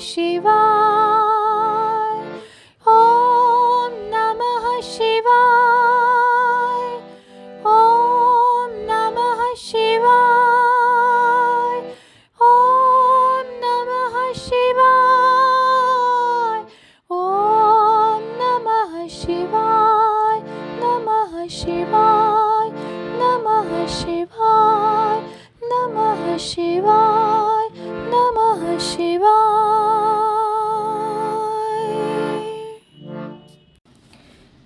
शिवाय। ॐ नमः शिवाय। ॐ नमः शिवाय। ॐ नमः शिवाय। ॐ नमः शिवाय। नमः शिवाय। नमः शिवाय। नमः शिवाय। नमः शिवाय।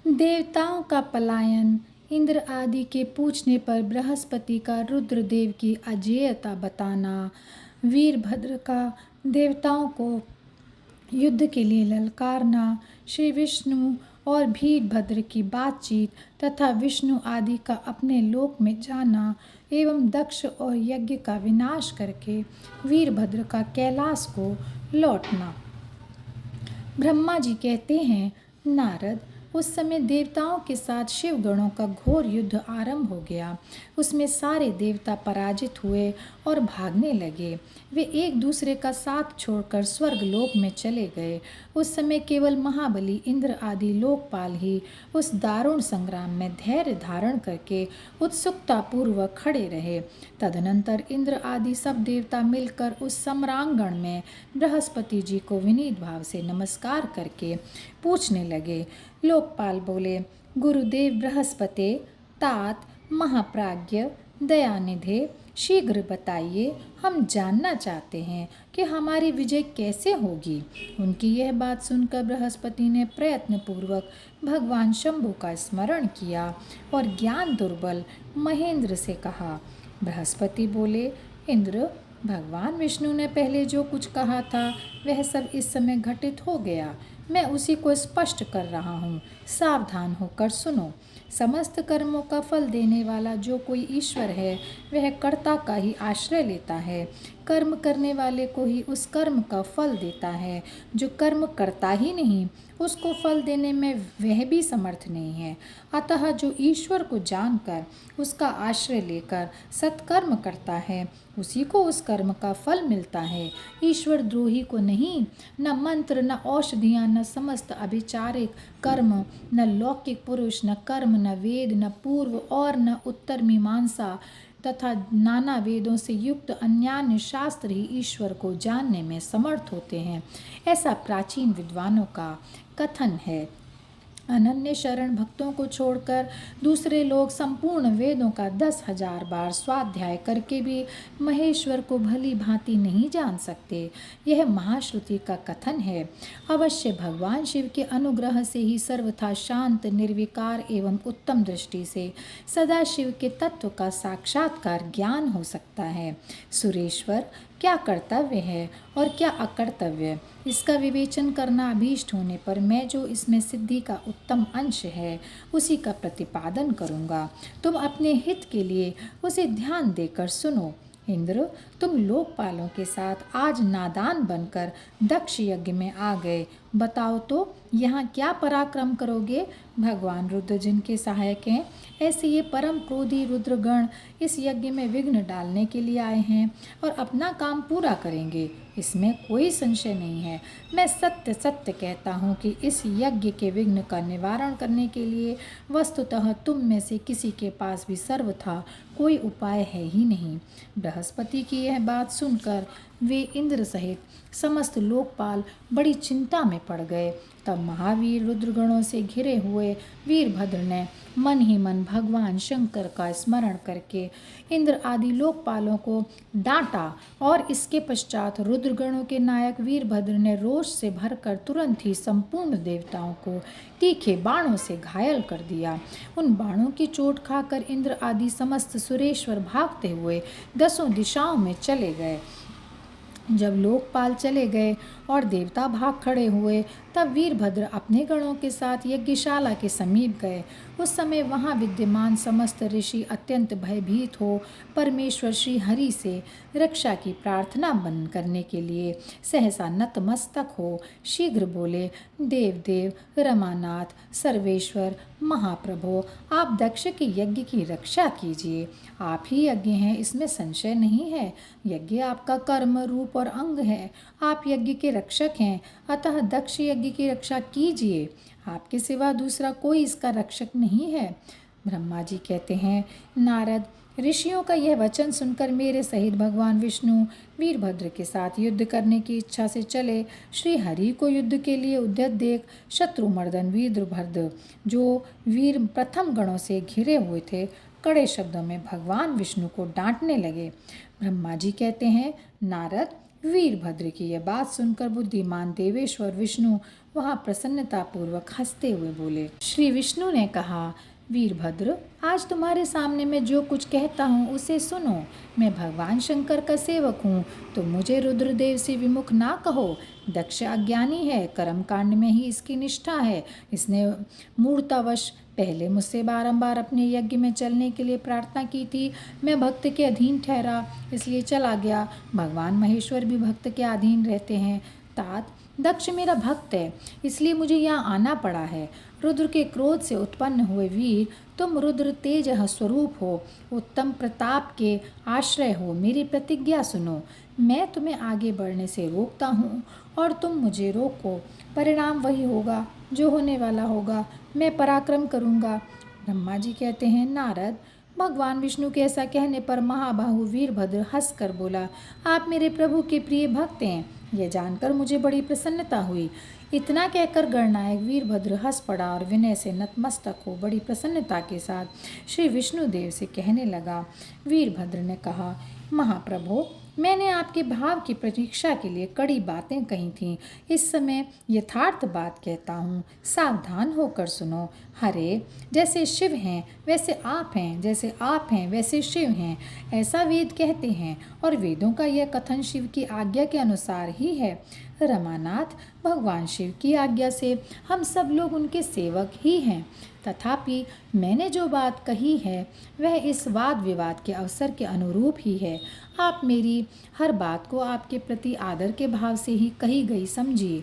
देवताओं का पलायन। इंद्र आदि के पूछने पर बृहस्पति का रुद्रदेव की अजेयता बताना। वीरभद्र का देवताओं को युद्ध के लिए ललकारना। श्री विष्णु और वीरभद्र की बातचीत तथा विष्णु आदि का अपने लोक में जाना एवं दक्ष और यज्ञ का विनाश करके वीरभद्र का कैलाश को लौटना। ब्रह्मा जी कहते हैं, नारद, उस समय देवताओं के साथ शिवगणों का घोर युद्ध आरंभ हो गया। उसमें सारे देवता पराजित हुए और भागने लगे। वे एक दूसरे का साथ छोड़कर स्वर्गलोक में चले गए। उस समय केवल महाबली इंद्र आदि लोकपाल ही उस दारुण संग्राम में धैर्य धारण करके उत्सुकतापूर्वक खड़े रहे। तदनंतर इंद्र आदि सब देवता मिलकर उस सम्रांगण में बृहस्पति जी को विनीत भाव से नमस्कार करके पूछने लगे। लोकपाल बोले, गुरुदेव बृहस्पति, तात, महाप्राज्ञ, दयानिधे, शीघ्र बताइए, हम जानना चाहते हैं कि हमारी विजय कैसे होगी। उनकी यह बात सुनकर बृहस्पति ने प्रयत्नपूर्वक भगवान शंभु का स्मरण किया और ज्ञान दुर्बल महेंद्र से कहा। बृहस्पति बोले, इंद्र, भगवान विष्णु ने पहले जो कुछ कहा था वह सब इस समय घटित हो गया। मैं उसी को स्पष्ट कर रहा हूँ, सावधान होकर सुनो। समस्त कर्मों का फल देने वाला जो कोई ईश्वर है वह कर्ता का ही आश्रय लेता है। कर्म करने वाले को ही उस कर्म का फल देता है। जो कर्म करता ही नहीं उसको फल देने में वह भी समर्थ नहीं है। अतः जो ईश्वर को जानकर उसका आश्रय लेकर सत्कर्म करता है उसी को उस कर्म का फल मिलता है। ईश्वर द्रोही को नहीं। न मंत्र, न औषधियाँ, न समस्त अभिचारिक कर्म, न लौकिक पुरुष, न कर्म, न वेद, न पूर्व और न उत्तर मीमांसा तथा नाना वेदों से युक्त अन्यान्य शास्त्र ही ईश्वर को जानने में समर्थ होते हैं। ऐसा प्राचीन विद्वानों का कथन है। अनन्य शरण भक्तों को छोड़कर दूसरे लोग संपूर्ण वेदों का 10,000 बार स्वाध्याय करके भी महेश्वर को भली भांति नहीं जान सकते। यह महाश्रुति का कथन है। अवश्य भगवान शिव के अनुग्रह से ही सर्वथा शांत, निर्विकार एवं उत्तम दृष्टि से सदाशिव के तत्व का साक्षात्कार ज्ञान हो सकता है। सुरेश्वर, क्या कर्तव्य है और क्या अकर्तव्य, इसका विवेचन करना अभीष्ट होने पर मैं जो इसमें सिद्धि का उत्तम अंश है उसी का प्रतिपादन करूँगा। तुम अपने हित के लिए उसे ध्यान देकर सुनो। इंद्र, तुम लोकपालों के साथ आज नादान बनकर दक्ष यज्ञ में आ गए। बताओ तो यहाँ क्या पराक्रम करोगे। भगवान रुद्र जिनके सहायक हैं, ऐसे ये परम क्रोधी रुद्रगण इस यज्ञ में विघ्न डालने के लिए आए हैं और अपना काम पूरा करेंगे, इसमें कोई संशय नहीं है। मैं सत्य सत्य कहता हूँ कि इस यज्ञ के विघ्न का निवारण करने के लिए वस्तुतः तुम में से किसी के पास भी सर्वथा कोई उपाय है ही नहीं। बृहस्पति की यह बात सुनकर वे इंद्र सहित समस्त लोकपाल बड़ी चिंता में पड़ गए। तब महावीर रुद्रगणों से घिरे हुए वीरभद्र ने मन ही मन भगवान शंकर का स्मरण करके इंद्र आदि लोकपालों को डांटा और इसके पश्चात रुद्रगणों के नायक वीरभद्र ने रोष से भरकर तुरंत ही संपूर्ण देवताओं को तीखे बाणों से घायल कर दिया। उन बाणों की चोट खाकर इंद्र आदि समस्त सुरेश्वर भागते हुए 10 दिशाओं में चले गए। जब लोकपाल चले गए और देवता भाग खड़े हुए तब वीरभद्र अपने गणों के साथ यज्ञशाला के समीप गए। उस समय वहां विद्यमान समस्त ऋषि अत्यंत भयभीत हो परमेश्वर श्री हरि से रक्षा की प्रार्थना बन करने के लिए सहसा नतमस्तक हो शीघ्र बोले, देव देव रमानाथ सर्वेश्वर महाप्रभो, आप दक्ष के यज्ञ की रक्षा कीजिए। आप ही यज्ञ हैं, इसमें संशय नहीं है। यज्ञ आपका कर्म रूप और अंग है। आप यज्ञ के रक्षक हैं, अतः दक्ष यज्ञ की रक्षा कीजिए। आपके सिवा दूसरा कोई इसका रक्षक नहीं है। ब्रह्मा जी कहते हैं, नारद, ऋषियों का यह वचन सुनकर मेरे सहित भगवान विष्णु वीरभद्र के साथ युद्ध करने की इच्छा से चले। श्री हरि को युद्ध के लिए उद्यत देख शत्रुमर्दन वीरभद्र, जो वीर प्रथम गणों से घिरे हुए थे, कड़े शब्दों में भगवान विष्णु को डांटने लगे। ब्रह्मा जी कहते हैं, नारद, वीरभद्र की यह बात सुनकर बुद्धिमान देवेश्वर विष्णु वहाँ प्रसन्नतापूर्वक हंसते हुए बोले। श्री विष्णु ने कहा, वीरभद्र, आज तुम्हारे सामने मैं जो कुछ कहता हूँ उसे सुनो। मैं भगवान शंकर का सेवक हूँ, तो मुझे रुद्रदेव से विमुख ना कहो। दक्ष अज्ञानी है, कर्म कांड में ही इसकी निष्ठा है। इसने मूर्तावश पहले मुझसे बारंबार अपने यज्ञ में चलने के लिए प्रार्थना की थी। मैं भक्त के अधीन ठहरा, इसलिए चला गया। भगवान महेश्वर भी भक्त के अधीन रहते हैं। तात, दक्ष मेरा भक्त है, इसलिए मुझे यहाँ आना पड़ा है। रुद्र के क्रोध से उत्पन्न हुए वीर, तुम रुद्र तेज स्वरूप हो, उत्तम प्रताप के आश्रय हो। मेरी प्रतिज्ञा सुनो। मैं तुम्हें आगे बढ़ने से रोकता हूँ और तुम मुझे रोको। परिणाम वही होगा जो होने वाला होगा। मैं पराक्रम करूँगा। ब्रह्मा जी कहते हैं, नारद, भगवान विष्णु के ऐसा कहने पर महाबाहु वीरभद्र हंसकर बोला, आप मेरे प्रभु के प्रिय भक्त हैं। यह जानकर मुझे बड़ी प्रसन्नता हुई। इतना कहकर गणनायक वीरभद्र हंस पड़ा और विनय से नतमस्तक हो बड़ी प्रसन्नता के साथ श्री विष्णुदेव से कहने लगा। वीरभद्र ने कहा, महाप्रभु, मैंने आपके भाव की प्रतीक्षा के लिए कड़ी बातें कही थीं। इस समय यथार्थ बात कहता हूँ, सावधान होकर सुनो। हरे, जैसे शिव हैं वैसे आप हैं, जैसे आप हैं वैसे शिव हैं, ऐसा वेद कहते हैं, और वेदों का यह कथन शिव की आज्ञा के अनुसार ही है। रमानाथ, भगवान शिव की आज्ञा से हम सब लोग उनके सेवक ही हैं। तथापि मैंने जो बात कही है वह इस वाद विवाद के अवसर के अनुरूप ही है। आप मेरी हर बात को आपके प्रति आदर के भाव से ही कही गई समझिए।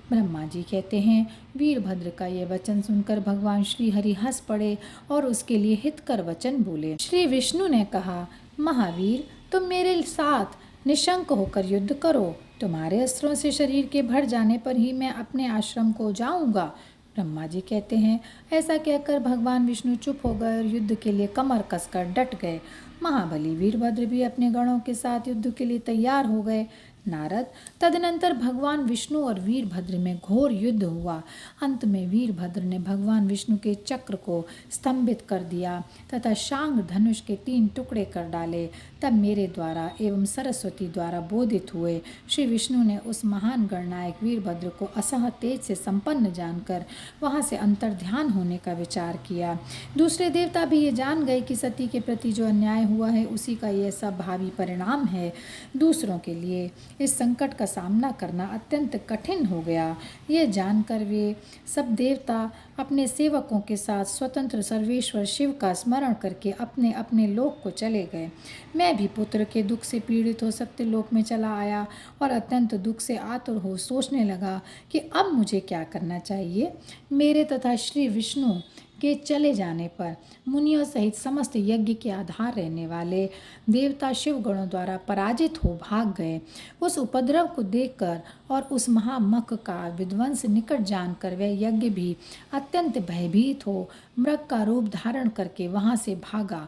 ब्रह्मा जी कहते हैं, वीरभद्र का यह वचन सुनकर भगवान श्री हरि हंस पड़े और उसके लिए हितकर वचन बोले। श्री विष्णु ने कहा, महावीर, तुम मेरे साथ निशंक होकर युद्ध करो। तुम्हारे अस्त्रों से शरीर के भर जाने पर ही मैं अपने आश्रम को जाऊंगा। ब्रह्मा जी कहते हैं, ऐसा कहकर भगवान विष्णु चुप हो गए और युद्ध के लिए कमर कसकर डट गए। महाबली वीरभद्र भी अपने गणों के साथ युद्ध के लिए तैयार हो गए। नारद, तदनंतर भगवान विष्णु और वीरभद्र में घोर युद्ध हुआ। अंत में वीरभद्र ने भगवान विष्णु के चक्र को स्तंभित कर दिया तथा शांग धनुष के 3 टुकड़े कर डाले। तब मेरे द्वारा एवं सरस्वती द्वारा बोधित हुए श्री विष्णु ने उस महान गणनायक वीरभद्र को असह तेज से संपन्न जानकर वहाँ से अंतर्ध्यान होने का विचार किया। दूसरे देवता भी ये जान गए कि सती के प्रति जो अन्याय हुआ है उसी का यह सब भावी परिणाम है। दूसरों के लिए इस संकट का सामना करना अत्यंत कठिन हो गया। ये जानकर वे सब देवता अपने सेवकों के साथ स्वतंत्र सर्वेश्वर शिव का स्मरण करके अपने अपने लोक को चले गए। मैं भी पुत्र के दुख से पीड़ित हो सत्यलोक में चला आया और अत्यंत दुख से आतुर हो सोचने लगा कि अब मुझे क्या करना चाहिए। मेरे तथा श्री विष्णु के चले जाने पर मुनियों सहित समस्त यज्ञ के आधार रहने वाले देवता शिवगणों द्वारा पराजित हो भाग गए। उस उपद्रव को देखकर और उस महामख का विध्वंस निकट जानकर वह यज्ञ भी अत्यंत भयभीत हो मृग का रूप धारण करके वहाँ से भागा।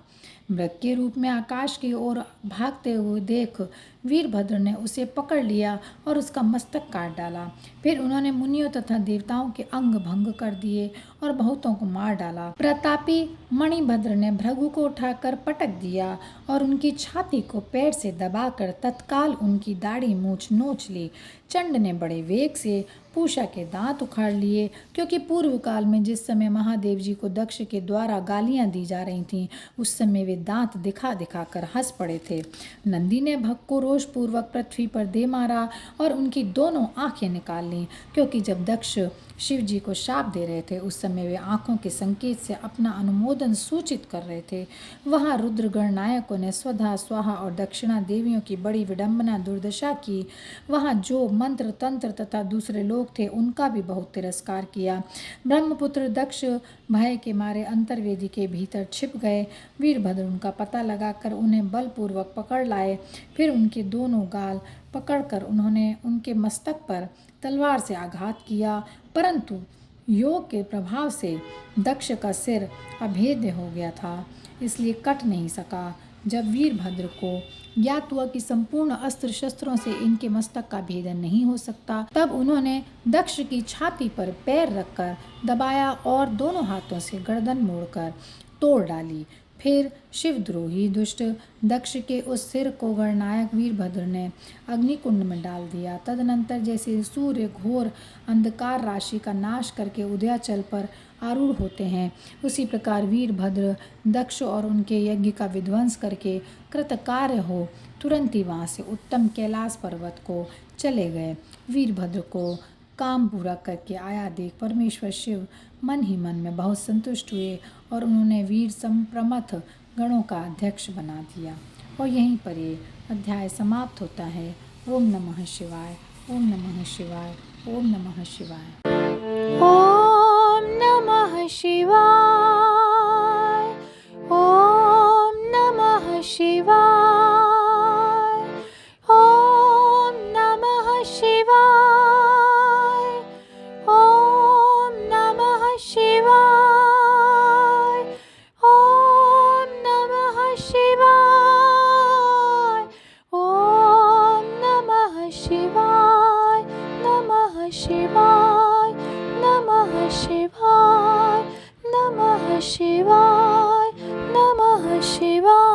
मृग के रूप में आकाश की ओर भागते हुए देख वीरभद्र ने उसे पकड़ लिया और उसका मस्तक काट डाला। फिर उन्होंने मुनियों तथा देवताओं के अंग भंग कर दिए और बहुतों को मार डाला। प्रतापी मणिभद्र ने भृगु को उठाकर पटक दिया और उनकी छाती को पैर से दबाकर तत्काल उनकी दाढ़ी मूछ नोच ली। चंड ने बड़े वेग से पूषा के दांत उखाड़ लिए, क्योंकि पूर्व काल में जिस समय महादेव जी को दक्ष के द्वारा गालियां दी जा रही थीं उस समय वे दांत दिखा दिखा कर हंस पड़े थे। नंदी ने भग को रोषपूर्वक पृथ्वी पर दे मारा और उनकी दोनों आंखें निकाल लीं, क्योंकि जब दक्ष शिव जी को शाप दे रहे थे उस समय वे आंखों के संकेत से अपना अनुमोदन सूचित कर रहे थे। वहाँ रुद्र गणनायकों ने स्वधा स्वाहा और दक्षिणा देवियों की बड़ी विडंबना दुर्दशा की। वहाँ जो मंत्र तंत्र तथा दूसरे लोग थे उनका भी बहुत तिरस्कार किया। ब्रह्मपुत्र दक्ष भय के मारे अंतर्वेदी के भीतर छिप गए। वीरभद्र उनका पता लगाकर उन्हें बलपूर्वक पकड़ लाए। फिर उनके दोनों गाल पकड़कर उन्होंने उनके मस्तक पर तलवार से आघात किया, परंतु योग के प्रभाव से दक्ष का सिर अभेद्य हो गया था, इसलिए कट नहीं सका। जब वीरभद्र को ज्ञात हुआ कि संपूर्ण अस्त्र शस्त्रों से इनके मस्तक का भेदन नहीं हो सकता, तब उन्होंने दक्ष की छाती पर पैर रखकर दबाया और दोनों हाथों से गर्दन मोड़कर तोड़ डाली। फिर शिवद्रोही दुष्ट दक्ष के उस सिर को गणनायक वीरभद्र ने अग्निकुंड में डाल दिया। तदनंतर जैसे सूर्य घोर अंधकार राशि का नाश करके उदयाचल पर आरूढ़ होते हैं, उसी प्रकार वीरभद्र दक्ष और उनके यज्ञ का विध्वंस करके कृतकार्य हो तुरंत ही वहाँ से उत्तम कैलाश पर्वत को चले गए। वीरभद्र को काम पूरा करके आया देख परमेश्वर शिव मन ही मन में बहुत संतुष्ट हुए और उन्होंने वीर संप्रमथ गणों का अध्यक्ष बना दिया। और यहीं पर ये अध्याय समाप्त होता है। ओम नमः शिवाय, ओम नमः शिवाय, ओम नमः शिवाय। ओम नमः शिवाय, ओम नमः शिवाय, ओम नमः शिवाय, ओम नमः शिवाय, ओम नमः शिवाय, ओम नमः शिवाय, नमः शिवाय, नमः शिवाय, नमः शिवाय, नमः शिवाय।